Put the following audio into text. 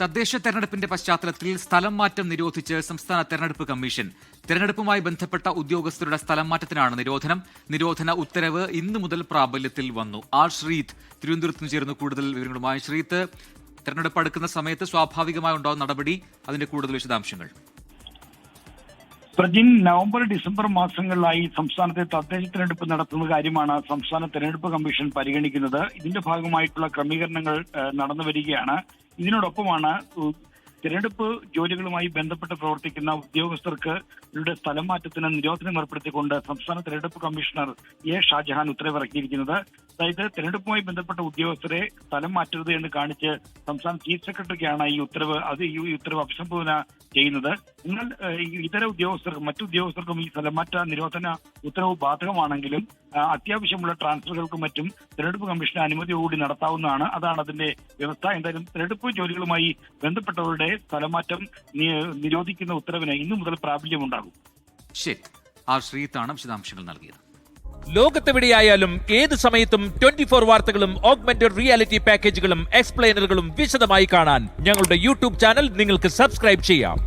തദ്ദേശ തെരഞ്ഞെടുപ്പിന്റെ പശ്ചാത്തലത്തിൽ സ്ഥലം മാറ്റം നിരോധിച്ച് സംസ്ഥാന തെരഞ്ഞെടുപ്പ് കമ്മീഷൻ. തെരഞ്ഞെടുപ്പുമായി ബന്ധപ്പെട്ട ഉദ്യോഗസ്ഥരുടെ സ്ഥലം മാറ്റത്തിനാണ് നിരോധന ഉത്തരവ് ഇന്നു മുതൽ പ്രാബല്യത്തിൽ വന്നു. ആർ ശ്രീത്ത് തിരുവനന്തപുരത്ത് നിന്ന് ചേർന്ന് കൂടുതൽ വിവരങ്ങളുമായി. ശ്രീത്ത്, തെരഞ്ഞെടുപ്പ് അടുക്കുന്ന സമയത്ത് സ്വാഭാവികമായി ഉണ്ടാകുന്ന നടപടി, അതിന്റെ കൂടുതൽ വിശദാംശങ്ങൾ. പ്രജിൻ, നവംബർ ഡിസംബർ മാസങ്ങളിലായി സംസ്ഥാനത്തെ തദ്ദേശ തെരഞ്ഞെടുപ്പ് നടത്തുന്ന കാര്യമാണ് സംസ്ഥാന തെരഞ്ഞെടുപ്പ് കമ്മീഷൻ പരിഗണിക്കുന്നത്. ഇതിന്റെ ഭാഗമായിട്ടുള്ള ക്രമീകരണങ്ങൾ നടന്നു വരികയാണ്. ഇതിനോടൊപ്പമാണ് തെരഞ്ഞെടുപ്പ് ജോലികളുമായി ബന്ധപ്പെട്ട് പ്രവർത്തിക്കുന്ന ഉദ്യോഗസ്ഥർക്ക് ഇവരുടെ സ്ഥലം മാറ്റത്തിന് നിരോധനം ഏർപ്പെടുത്തിക്കൊണ്ട് സംസ്ഥാന തെരഞ്ഞെടുപ്പ് കമ്മീഷണർ എ ഷാജഹാൻ ഉത്തരവിറക്കിയിരിക്കുന്നത്. അതായത് തെരഞ്ഞെടുപ്പുമായി ബന്ധപ്പെട്ട ഉദ്യോഗസ്ഥരെ സ്ഥലം മാറ്റരുത് എന്ന് കാണിച്ച് സംസ്ഥാന ചീഫ് സെക്രട്ടറിക്കാണ് ഈ ഉത്തരവ് അഭിസംബോധന ചെയ്യുന്നത്. എന്നാൽ ഇതര ഉദ്യോഗസ്ഥർക്കും മറ്റു ഉദ്യോഗസ്ഥർക്കും ഈ സ്ഥലംമാറ്റ നിരോധന ഉത്തരവ് ബാധകമാണെങ്കിലും അത്യാവശ്യമുള്ള ട്രാൻസ്ഫറുകൾക്കും മറ്റും തെരഞ്ഞെടുപ്പ് കമ്മീഷന്റെ അനുമതിയോടുകൂടി നടത്താവുന്നതാണ്. അതാണ് അതിന്റെ വ്യവസ്ഥ. എന്തായാലും തെരഞ്ഞെടുപ്പ് ജോലികളുമായി ബന്ധപ്പെട്ടവരുടെ സ്ഥലമാറ്റം നിരോധിക്കുന്ന ഉത്തരവിന് ഇന്നു മുതൽ പ്രാബല്യമുണ്ടാകും. ശരി, ആർ ശ്രീത്താണ് വിശദാംശങ്ങൾ നൽകിയത്. ലോകത്തെവിടെയായാലും ഏത് സമയത്തും 24 വാർത്തകളും ഓഗ്മെന്റഡ് റിയാലിറ്റി പാക്കേജുകളും എക്സ്പ്ലെയിനറുകളും വിശദമായി കാണാൻ ഞങ്ങളുടെ യൂട്യൂബ് ചാനൽ നിങ്ങൾക്ക് സബ്സ്ക്രൈബ് ചെയ്യാം.